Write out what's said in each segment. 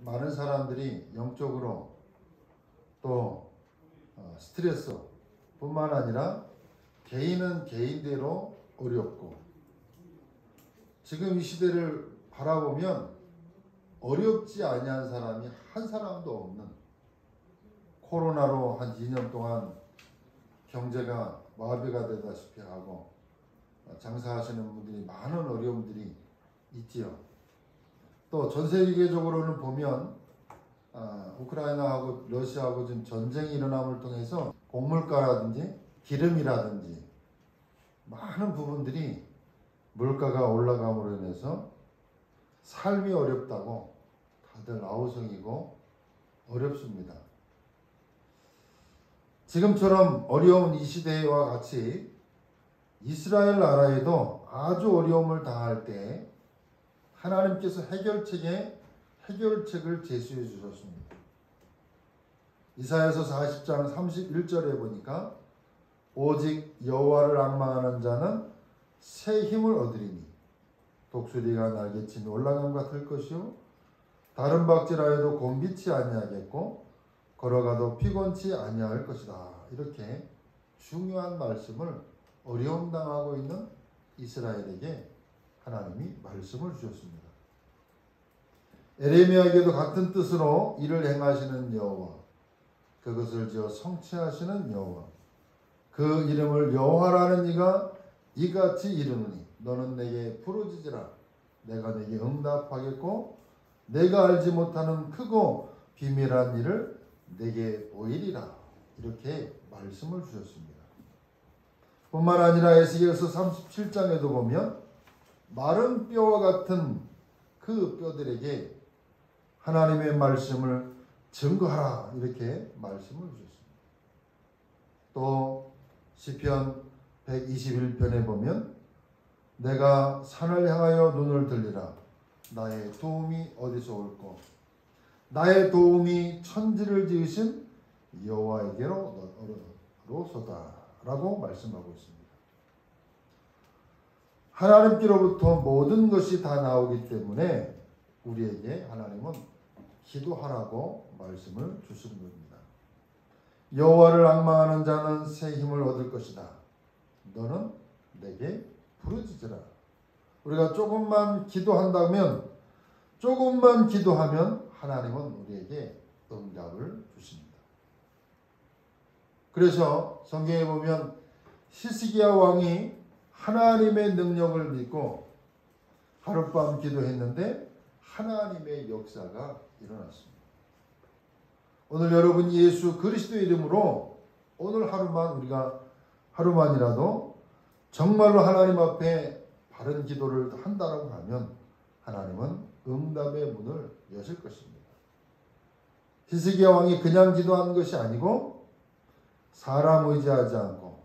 많은 사람들이 영적으로 또 스트레스 뿐만 아니라 개인은 개인대로 어렵고, 지금 이 시대를 바라보면 어렵지 아니한 사람이 한 사람도 없는, 코로나로 한 2년 동안 경제가 마비가 되다시피 하고 장사하시는 분들이 많은 어려움들이 있지요. 또 전 세계적으로는 보면 우크라이나하고 러시아하고 지금 전쟁이 일어남을 통해서 곡물가라든지 기름이라든지 많은 부분들이 물가가 올라감으로 인해서 삶이 어렵다고 다들 아우성이고 어렵습니다. 지금처럼 어려운 이 시대와 같이 이스라엘 나라에도 아주 어려움을 당할 때 하나님께서 해결책을 제시해 주셨습니다. 이사야서 40장 31절에 보니까 오직 여호와를 앙망하는 자는 새 힘을 얻으리니 독수리가 날개치며 올라감과 같을 것이요 다른 박질하여도 곤비치 아니하겠고 걸어가도 피곤치 아니할 것이다. 이렇게 중요한 말씀을 어려움 당하고 있는 이스라엘에게 하나님이 말씀을 주셨습니다. 에레미야에게도 같은 뜻으로 이를 행하시는 여호와, 그것을 지어 성취하시는 여호와, 그 이름을 여호와라는 이가 이같이 이르노니 너는 내게 부르짖으라. 내가 내게 응답하겠고 내가 알지 못하는 크고 비밀한 일을 내게 보이리라. 이렇게 말씀을 주셨습니다. 뿐만 아니라 에스겔서 37장에도 보면 마른 뼈와 같은 그 뼈들에게 하나님의 말씀을 증거하라. 이렇게 말씀을 주셨습니다. 또 시편 121편에 보면 내가 산을 향하여 눈을 들리라. 나의 도움이 어디서 올꼬. 나의 도움이 천지를 지으신 여호와에게로소다. 라고 말씀하고 있습니다. 하나님께로부터 모든 것이 다 나오기 때문에 우리에게 하나님은 기도하라고 말씀을 주시는 겁니다. 여호와를 앙망하는 자는 새 힘을 얻을 것이다. 너는 내게 부르짖으라. 우리가 조금만 기도하면 하나님은 우리에게 응답을 주십니다. 그래서 성경에 보면 히스기야 왕이 하나님의 능력을 믿고 하룻밤 기도했는데 하나님의 역사가 일어났습니다. 오늘 여러분 예수 그리스도 이름으로 오늘 하루만이라도 정말로 하나님 앞에 바른 기도를 한다라고 하면 하나님은 응답의 문을 여실 것입니다. 히스기야 왕이 그냥 기도한 것이 아니고 사람 의지하지 않고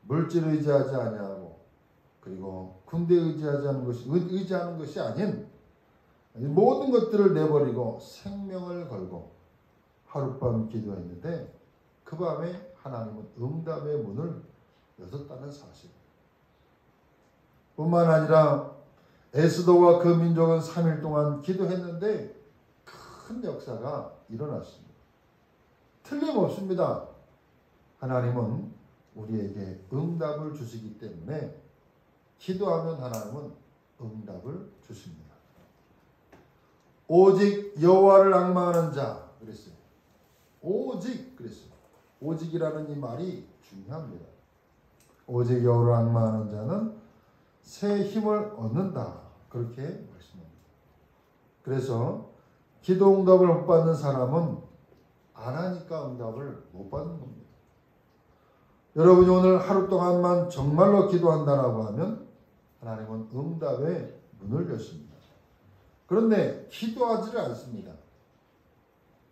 물질 의지하지 아니하고 그리고 군대 의지하는 것이 아닌 모든 것들을 내버리고 생명을 걸고 하룻밤 기도했는데 그 밤에 하나님은 응답의 문을 여셨다는 사실. 뿐만 아니라 에스더와 그 민족은 3일 동안 기도했는데 큰 역사가 일어났습니다. 틀림없습니다. 하나님은 우리에게 응답을 주시기 때문에 기도하면 하나님은 응답을 주십니다. 오직 여호와를 앙망하는 자 그랬어요. 오직 그랬어요. 오직이라는 이 말이 중요합니다. 오직 여호와를 앙망하는 자는 새 힘을 얻는다. 그렇게 말씀합니다. 그래서 기도 응답을 못 받는 사람은 안 하니까 응답을 못 받는 겁니다. 여러분이 오늘 하루 동안만 정말로 기도한다라고 하면 하나님은 응답의 문을 여십니다. 그런데 기도하지를 않습니다.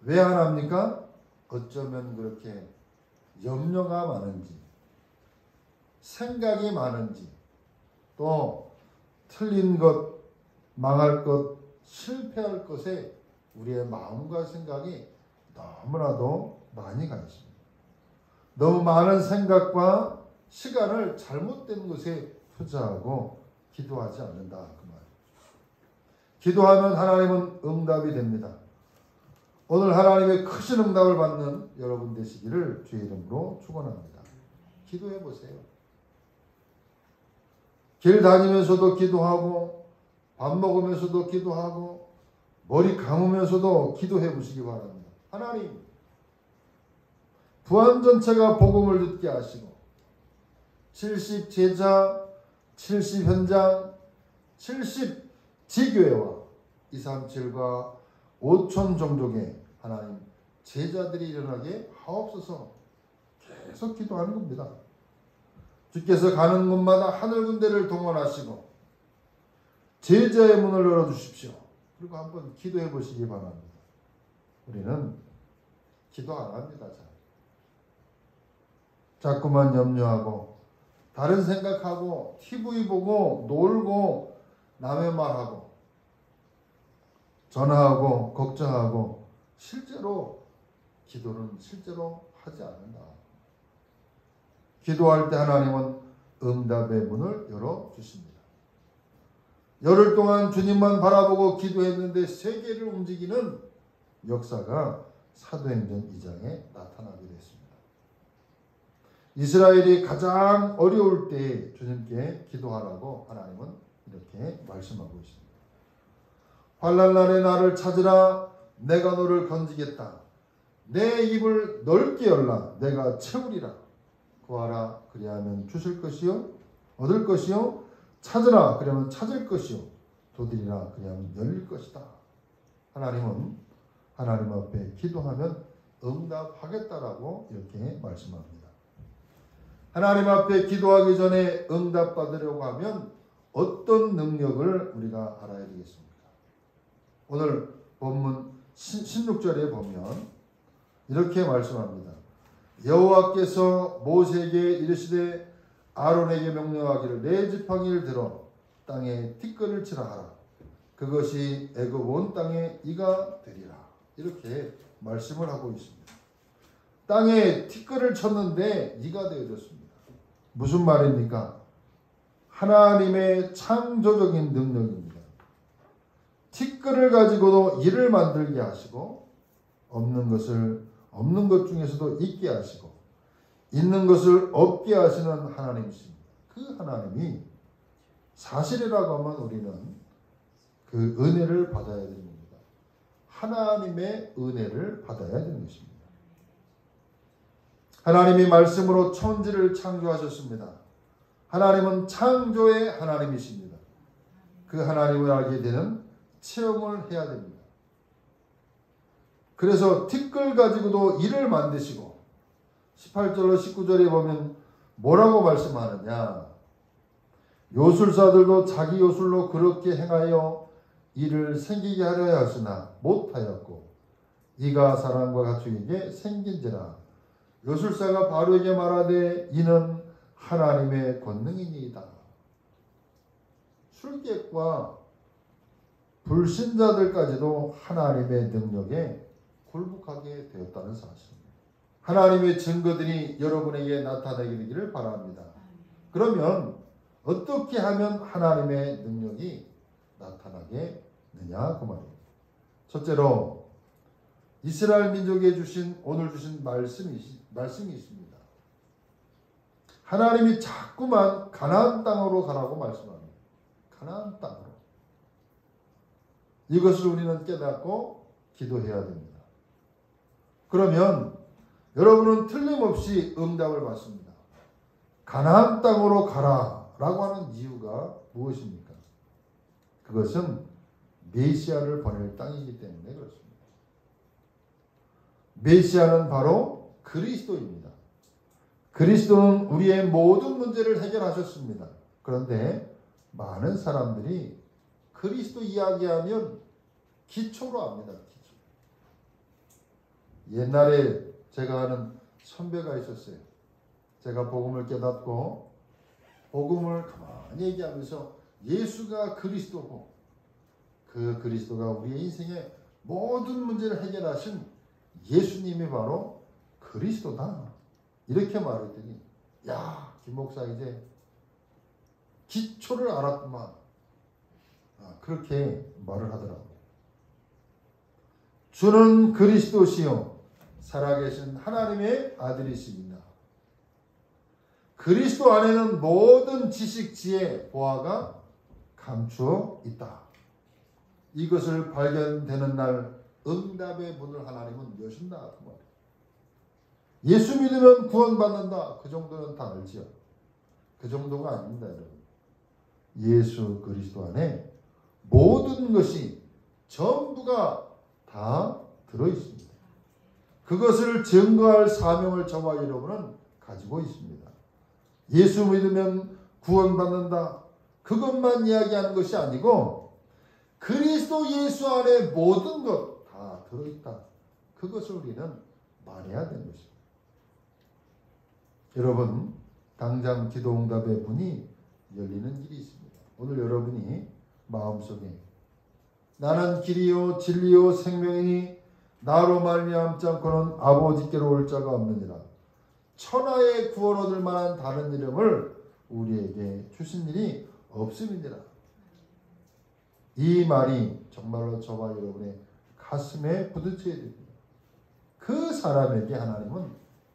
왜 안 합니까? 어쩌면 그렇게 염려가 많은지, 생각이 많은지, 또 틀린 것, 망할 것, 실패할 것에 우리의 마음과 생각이 너무나도 많이 가 있습니다. 너무 많은 생각과 시간을 잘못된 것에 투자하고 기도하지 않는다. 그 말. 기도하면 하나님은 응답이 됩니다. 오늘 하나님의 크신 응답을 받는 여러분 되시기를 주의 이름으로 축원합니다. 기도해 보세요. 길 다니면서도 기도하고 밥 먹으면서도 기도하고 머리 감으면서도 기도해 보시기 바랍니다. 하나님, 부안 전체가 복음을 듣게 하시고 70 제자, 70 현장, 70 지교회와 237과 5천 종족의 하나님 제자들이 일어나게 하옵소서. 계속 기도하는 겁니다. 주께서 가는 곳마다 하늘 군대를 동원하시고 제자의 문을 열어주십시오. 그리고 한번 기도해 보시기 바랍니다. 우리는 기도 안 합니다. 자꾸만 염려하고 다른 생각하고 TV 보고 놀고 남의 말하고 전화하고 걱정하고 실제로 기도는 실제로 하지 않는다. 기도할 때 하나님은 응답의 문을 열어주십니다. 열흘 동안 주님만 바라보고 기도했는데 세계를 움직이는 역사가 사도행전 2장에 나타나게 됐습니다. 이스라엘이 가장 어려울 때 주님께 기도하라고 하나님은 이렇게 말씀하고 있습니다. 환난 날에 나를 찾으라. 내가 너를 건지겠다. 내 입을 넓게 열라. 내가 채우리라. 구하라. 그리하면 주실 것이요 얻을 것이요 찾으라. 그러면 찾을 것이요 도드리라. 그리하면 열릴 것이다. 하나님은 하나님 앞에 기도하면 응답하겠다라고 이렇게 말씀합니다. 하나님 앞에 기도하기 전에 응답받으려고 하면 어떤 능력을 우리가 알아야 되겠습니까? 오늘 본문 16절에 보면 이렇게 말씀합니다. 여호와께서 모세에게 이르시되 아론에게 명령하기를 내 지팡이를 들어 땅에 티끌을 치라 하라. 그것이 애굽 온 땅에 이가 되리라. 이렇게 말씀을 하고 있습니다. 땅에 티끌을 쳤는데 이가 되어졌습니다. 무슨 말입니까? 하나님의 창조적인 능력입니다. 티끌을 가지고도 이를 만들게 하시고 없는 것 중에서도 있게 하시고 있는 것을 없게 하시는 하나님이십니다. 그 하나님이 사실이라고 하면 우리는 그 은혜를 받아야 되는 겁니다. 하나님의 은혜를 받아야 되는 것입니다. 하나님이 말씀으로 천지를 창조하셨습니다. 하나님은 창조의 하나님이십니다. 그 하나님을 알게 되는 체험을 해야 됩니다. 그래서 티끌 가지고도 이를 만드시고 18절로 19절에 보면 뭐라고 말씀하느냐. 요술사들도 자기 요술로 그렇게 행하여 이를 생기게 하려 하시나 못하였고 이가 사람과 가축에게 생긴지라. 요술사가 바로에게 말하되 이는 하나님의 권능이니이다. 술객과 불신자들까지도 하나님의 능력에 굴복하게 되었다는 사실입니다. 하나님의 증거들이 여러분에게 나타나게 되기를 바랍니다. 그러면 어떻게 하면 하나님의 능력이 나타나게 되냐 그 말이에요. 첫째로 이스라엘 민족에 오늘 주신 말씀이 있습니다. 하나님이 자꾸만 가나안 땅으로 가라고 말씀합니다. 가나안 땅으로. 이것을 우리는 깨닫고 기도해야 됩니다. 그러면 여러분은 틀림없이 응답을 받습니다. 가나안 땅으로 가라라고 하는 이유가 무엇입니까? 그것은 메시아를 보낼 땅이기 때문에 그렇습니다. 메시아는 바로 그리스도입니다. 그리스도는 우리의 모든 문제를 해결하셨습니다. 그런데 많은 사람들이 그리스도 이야기하면 기초로 합니다. 기초. 옛날에 제가 아는 선배가 있었어요. 제가 복음을 깨닫고 복음을 가만히 얘기하면서 예수가 그리스도고 그 그리스도가 우리의 인생의 모든 문제를 해결하신 예수님이 바로 그리스도다. 이렇게 말했더니 야, 김 목사 이제 기초를 알았구만. 그렇게 말을 하더라고요. 주는 그리스도시요 살아계신 하나님의 아들이시니라. 그리스도 안에는 모든 지식, 지혜, 보화가 감추어 있다. 이것을 발견되는 날 응답의 문을 하나님은 여신다. 그 말이에요. 예수 믿으면 구원받는다. 그 정도는 다 알지요. 그 정도가 아닙니다, 여러분. 예수 그리스도 안에 모든 것이 전부가 다 들어있습니다. 그것을 증거할 사명을 저와 여러분은 가지고 있습니다. 예수 믿으면 구원받는다. 그것만 이야기하는 것이 아니고 그리스도 예수 안에 모든 것 다 들어있다. 그것을 우리는 말해야 되는 것입니다. 여러분, 당장 기도응답의 문이 열리는 길이 있습니다. 오늘 여러분이 마음속에 나는 길이요 진리요 생명이니 나로 말미암지 않고는 아버지께로 올 자가 없느니라. 천하의 구원 얻을 만한 다른 이름을 우리에게 주신 일이 없음이니라. 이 말이 정말로 저와 여러분의 가슴에 부딪혀야 됩니다. 그 사람에게 하나님은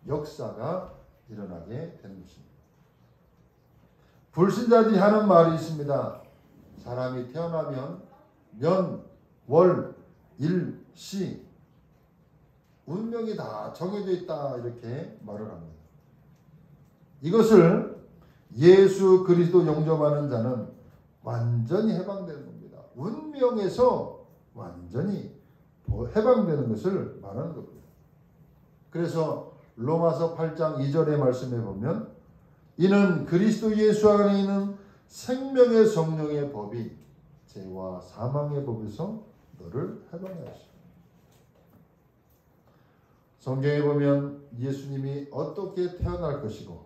역사가 일어나게 되는 것입니다. 불신자들이 하는 말이 있습니다. 사람이 태어나면 년, 월, 일, 시 운명이 다 정해져 있다 이렇게 말을 합니다. 이것을 예수 그리스도 영접하는 자는 완전히 해방되는 겁니다. 운명에서 완전히 해방되는 것을 말하는 겁니다. 그래서 로마서 8장 2절의 말씀에 보면 이는 그리스도 예수 안에 있는 생명의 성령의 법이 죄와 사망의 법에서 너를 해방하였습니다. 성경에 보면 예수님이 어떻게 태어날 것이고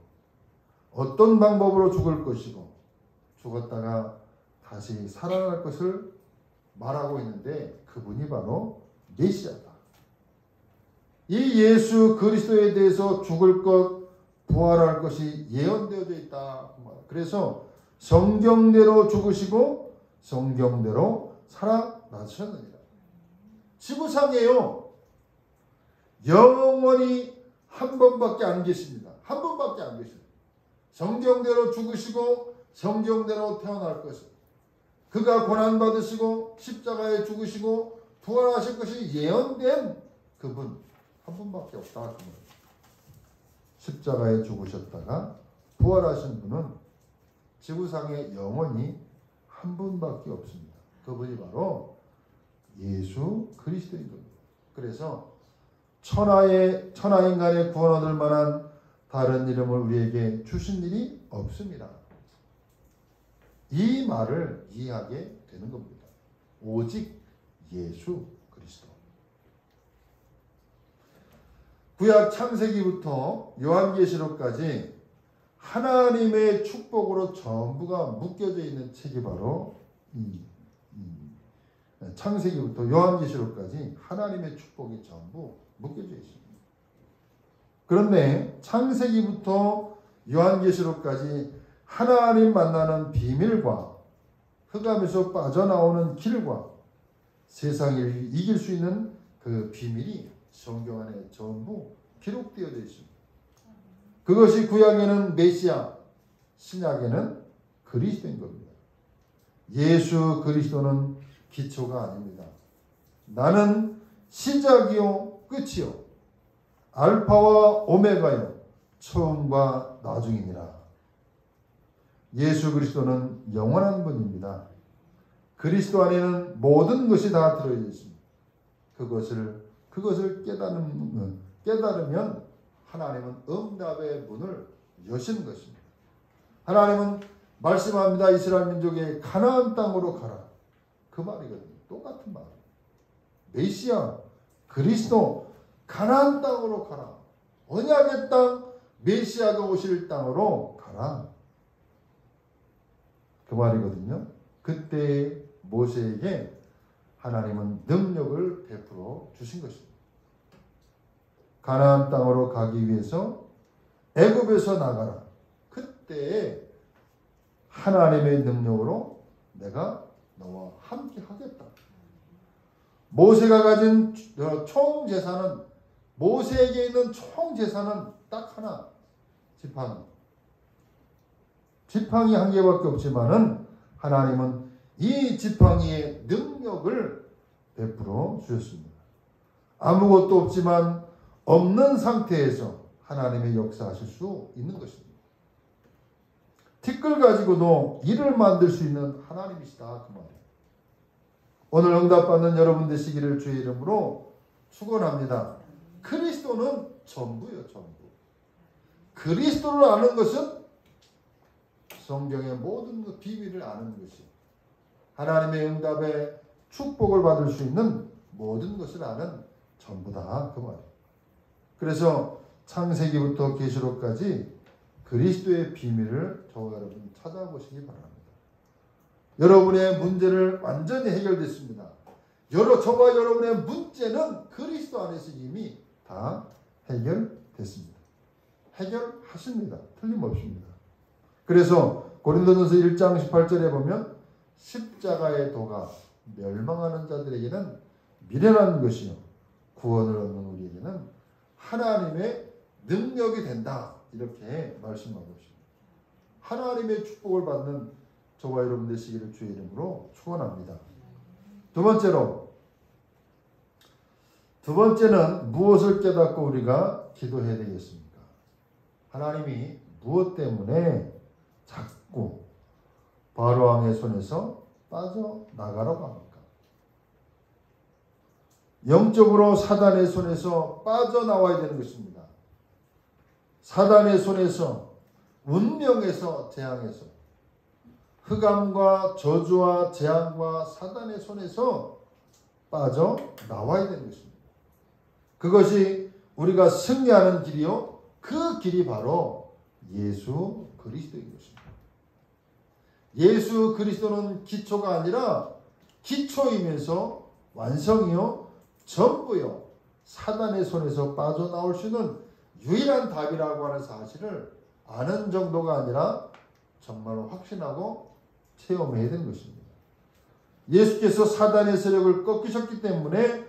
어떤 방법으로 죽을 것이고 죽었다가 다시 살아날 것을 말하고 있는데 그분이 바로 메시아다. 이 예수 그리스도에 대해서 죽을 것, 부활할 것이 예언되어져 있다. 그래서 성경대로 죽으시고 성경대로 살아나셨느니라. 지구상에요. 영원히 한 번밖에 안 계십니다. 한 번밖에 안 계십니다. 성경대로 죽으시고 성경대로 태어날 것을 그가 고난받으시고 십자가에 죽으시고 부활하실 것이 예언된 그분 한 분밖에 없다. 십자가에 죽으셨다가 부활하신 분은 지구상에 영원히 한 분밖에 없습니다. 그분이 바로 예수 그리스도인 겁니다. 그래서 천하인간의 구원 얻을 만한 다른 이름을 우리에게 주신 일이 없습니다. 이 말을 이해하게 되는 겁니다. 오직 예수 그리스도. 구약 창세기부터 요한계시록까지 하나님의 축복으로 전부가 묶여져 있는 책이 바로 창세기부터 요한계시록까지 하나님의 축복이 전부 묶여져 있습니다. 그런데 창세기부터 요한계시록까지 하나님 만나는 비밀과 흑암에서 빠져나오는 길과 세상을 이길 수 있는 그 비밀이 성경 안에 전부 기록되어져 있습니다. 그것이 구약에는 메시아, 신약에는 그리스도인 겁니다. 예수 그리스도는 기초가 아닙니다. 나는 시작이요 끝이요 알파와 오메가요 처음과 나중이니라. 예수 그리스도는 영원한 분입니다. 그리스도 안에는 모든 것이 다 들어있어 있습니다. 그것을 깨달으면 하나님은 응답의 문을 여시는 것입니다. 하나님은 말씀합니다. 이스라엘 민족의 가나안 땅으로 가라. 그 말이거든요. 똑같은 말. 메시아, 그리스도, 가나안 땅으로 가라. 언약의 땅, 메시아가 오실 땅으로 가라. 그 말이거든요. 그때 모세에게 하나님은 능력을 베풀어 주신 것입니다. 가나안 땅으로 가기 위해서 애굽에서 나가라. 그때 하나님의 능력으로 내가 너와 함께 하겠다. 모세가 가진 총 재산은, 모세에게 있는 총 재산은 딱 하나, 지팡이. 지팡이 한 개밖에 없지만은 하나님은 이 지팡이의 능력을 베풀어 주셨습니다. 아무것도 없지만 없는 상태에서 하나님의 역사하실 수 있는 것입니다. 티끌 가지고도 일을 만들 수 있는 하나님이시다 그 말이에요. 오늘 응답받는 여러분 되시기를 주의 이름으로 축원합니다. 그리스도는 전부요, 전부. 그리스도를 아는 것은 성경의 모든 비밀을 아는 것이, 하나님의 응답에 축복을 받을 수 있는 모든 것을 아는 전부다 그 말이에요. 그래서 창세기부터 계시록까지 그리스도의 비밀을 저와 여러분 찾아보시기 바랍니다. 여러분의 문제를 완전히 해결됐습니다. 저와 여러분의 문제는 그리스도 안에서 이미 다 해결됐습니다. 해결하십니다. 틀림없습니다. 그래서 고린도전서 1장 18절에 보면 십자가의 도가 멸망하는 자들에게는 미련한 것이요 구원을 얻는 우리에게는 하나님의 능력이 된다. 이렇게 말씀하고 있습니다. 하나님의 축복을 받는 저와 여러분 되시기를 주의 이름으로 축원합니다. 두 번째는 무엇을 깨닫고 우리가 기도해야 되겠습니까? 하나님이 무엇 때문에 자꾸 바로왕의 손에서 빠져나가라고 합니까? 영적으로 사단의 손에서 빠져나와야 되는 것입니다. 사단의 손에서, 운명에서, 재앙에서, 흑암과 저주와 재앙과 사단의 손에서 빠져나와야 되는 것입니다. 그것이 우리가 승리하는 길이요, 그 길이 바로 예수 그리스도인 것입니다. 예수 그리스도는 기초가 아니라 기초이면서 완성이요, 전부요, 사단의 손에서 빠져나올 수 있는 유일한 답이라고 하는 사실을 아는 정도가 아니라 정말로 확신하고 체험해야 되는 것입니다. 예수께서 사단의 세력을 꺾으셨기 때문에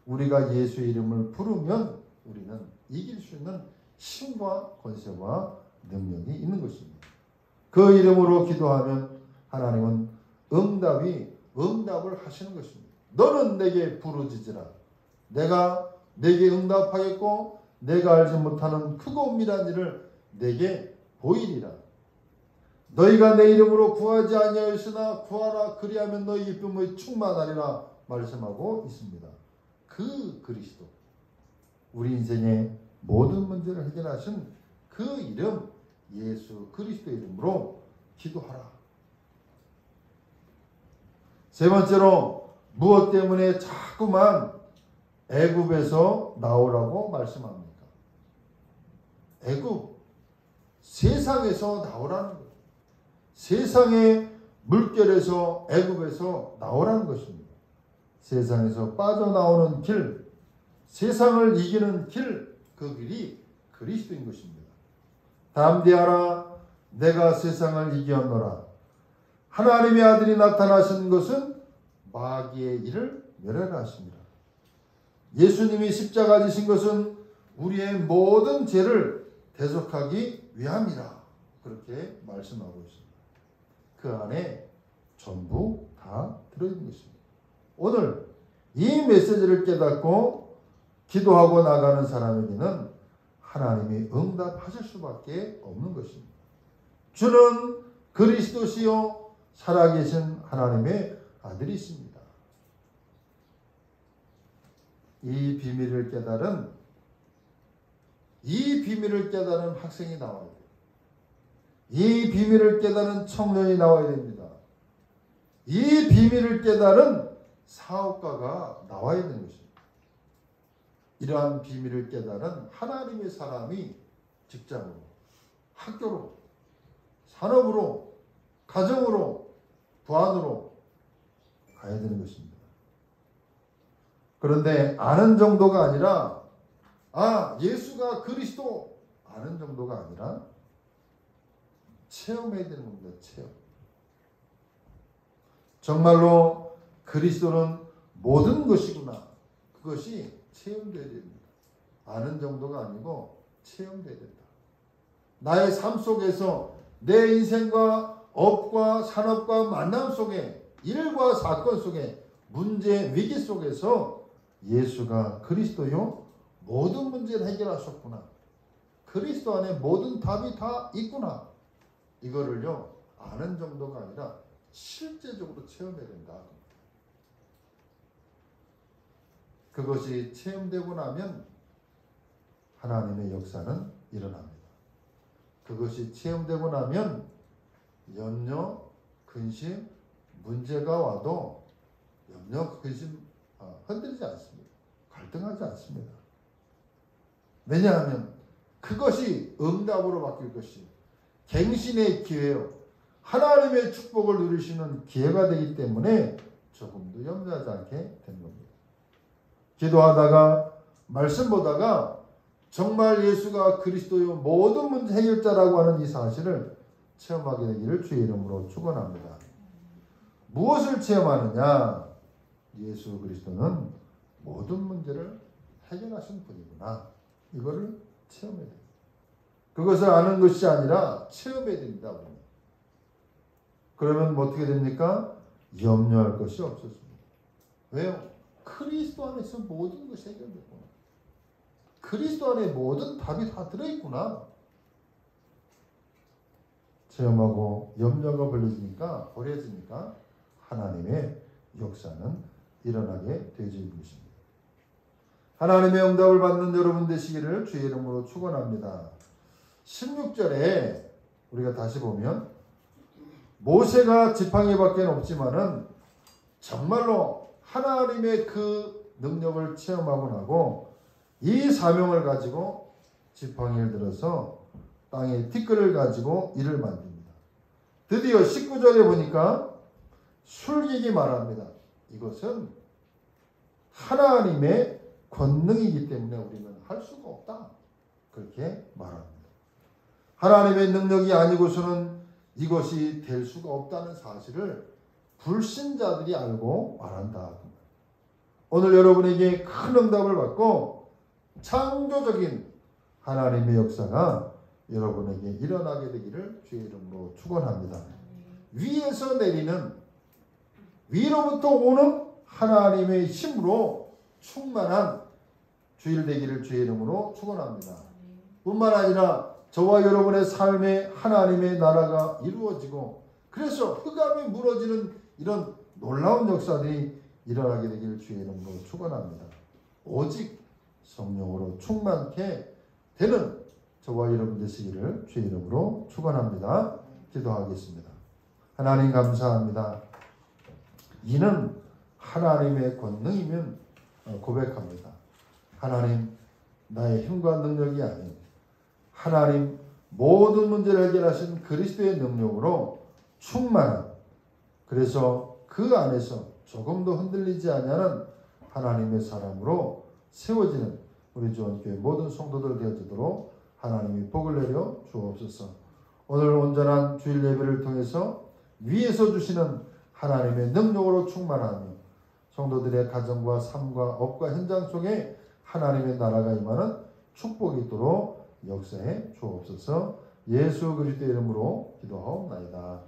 우리가 예수의 이름을 부르면 우리는 이길 수 있는 힘과 권세와 능력이 있는 것입니다. 그 이름으로 기도하면 하나님은 응답을 하시는 것입니다. 너는 내게 부르짖으라. 내가 내게 응답하겠고 내가 알지 못하는 크고 은밀한 일을 내게 보이리라. 너희가 내 이름으로 구하지 아니하였으나 구하라 그리하면 너희 기쁨의 충만하리라 말씀하고 있습니다. 그 그리스도, 우리 인생의 모든 문제를 해결하신 그 이름 예수 그리스도 이름으로 기도하라. 세 번째로 무엇 때문에 자꾸만 애굽에서 나오라고 말씀합니까? 애굽, 세상에서 나오라는 거예요. 세상의 물결에서, 애굽에서 나오라는 것입니다. 세상에서 빠져나오는 길, 세상을 이기는 길, 그 길이 그리스도인 것입니다. 담대하라, 내가 세상을 이겼노라. 하나님의 아들이 나타나신 것은 마귀의 일을 멸하라 하십니다. 예수님이 십자가 지신 것은 우리의 모든 죄를 대속하기 위함이라. 그렇게 말씀하고 있습니다. 그 안에 전부 다 들어있는 것입니다. 오늘 이 메시지를 깨닫고 기도하고 나가는 사람에게는 하나님이 응답하실 수밖에 없는 것입니다. 주는 그리스도시요 살아계신 하나님의 아들이십니다. 이 비밀을 깨달은 학생이 나와야 돼요. 이 비밀을 깨달은 청년이 나와야 됩니다. 이 비밀을 깨달은 사업가가 나와야 되는 것입니다. 이러한 비밀을 깨달은 하나님의 사람이 직장으로, 학교로, 산업으로, 가정으로, 부안으로 가야 되는 것입니다. 그런데 아는 정도가 아니라, 예수가 그리스도 아는 정도가 아니라 체험해야 되는 겁니다. 체험. 정말로 그리스도는 모든 것이구나. 그것이 체험되어야 됩니다. 아는 정도가 아니고 체험되어야 된다. 나의 삶 속에서 내 인생과 업과 산업과 만남 속에 일과 사건 속에 문제 위기 속에서 예수가 그리스도요 모든 문제를 해결하셨구나. 그리스도 안에 모든 답이 다 있구나. 이거를요 아는 정도가 아니라 실제적으로 체험해야 된다. 그것이 체험되고 나면 하나님의 역사는 일어납니다. 그것이 체험되고 나면 염려, 근심, 문제가 와도 염려, 근심 흔들리지 않습니다. 갈등하지 않습니다. 왜냐하면 그것이 응답으로 바뀔 것이 갱신의 기회요. 하나님의 축복을 누리시는 기회가 되기 때문에 조금도 염려하지 않게 되는 겁니다. 기도하다가 말씀 보다가 정말 예수가 그리스도의 모든 문제 해결자라고 하는 이 사실을 체험하게 되기를 주의 이름으로 축원합니다. 무엇을 체험하느냐? 예수 그리스도는 모든 문제를 해결하신 분이구나. 이거를 체험해야 돼요. 그것을 아는 것이 아니라 체험해야 됩니다. 그러면 어떻게 됩니까? 염려할 것이 없어집니다. 왜요? 그리스도 안에서 모든 것이 해결됐구나. 그리스도 안에 모든 답이 다 들어있구나. 체험하고 염려가 버려지니까 하나님의 역사는 일어나게 되어지는 것입니다. 하나님의 응답을 받는 여러분 되시기를 주의 이름으로 축원합니다. 16절에 우리가 다시 보면 모세가 지팡이밖에 없지만은 정말로 하나님의 그 능력을 체험하고 나고 이 사명을 가지고 지팡이를 들어서 땅에 티끌을 가지고 이를 만듭니다. 드디어 19절에 보니까 술객이 말합니다. 이것은 하나님의 권능이기 때문에 우리는 할 수가 없다. 그렇게 말합니다. 하나님의 능력이 아니고서는 이것이 될 수가 없다는 사실을 불신자들이 알고 말한다. 오늘 여러분에게 큰 응답을 받고 창조적인 하나님의 역사가 여러분에게 일어나게 되기를 주의 이름으로 축원합니다. 위에서 내리는 위로부터 오는 하나님의 힘으로 충만한 주일 되기를 주의 이름으로 축원합니다. 뿐만 아니라 저와 여러분의 삶에 하나님의 나라가 이루어지고 그래서 흑암이 무너지는 이런 놀라운 역사들이 일어나게 되기를 주의 이름으로 축원합니다. 오직 성령으로 충만케 되는 저와 여러분 되시기를 주의 이름으로 축원합니다. 기도하겠습니다. 하나님 감사합니다. 이는 하나님의 권능이면 고백합니다. 하나님 나의 힘과 능력이 아닌 하나님 모든 문제를 해결하신 그리스도의 능력으로 충만한 그래서 그 안에서 조금도 흔들리지 않는 하나님의 사람으로 세워지는 우리 주원교회 모든 성도들 되어지도록 하나님이 복을 내려 주옵소서. 오늘 온전한 주일 예배를 통해서 위에서 주시는 하나님의 능력으로 충만하며 성도들의 가정과 삶과 업과 현장 속에 하나님의 나라가 임하는 축복이 있도록 역사해 주옵소서. 예수 그리스도의 이름으로 기도하옵나이다.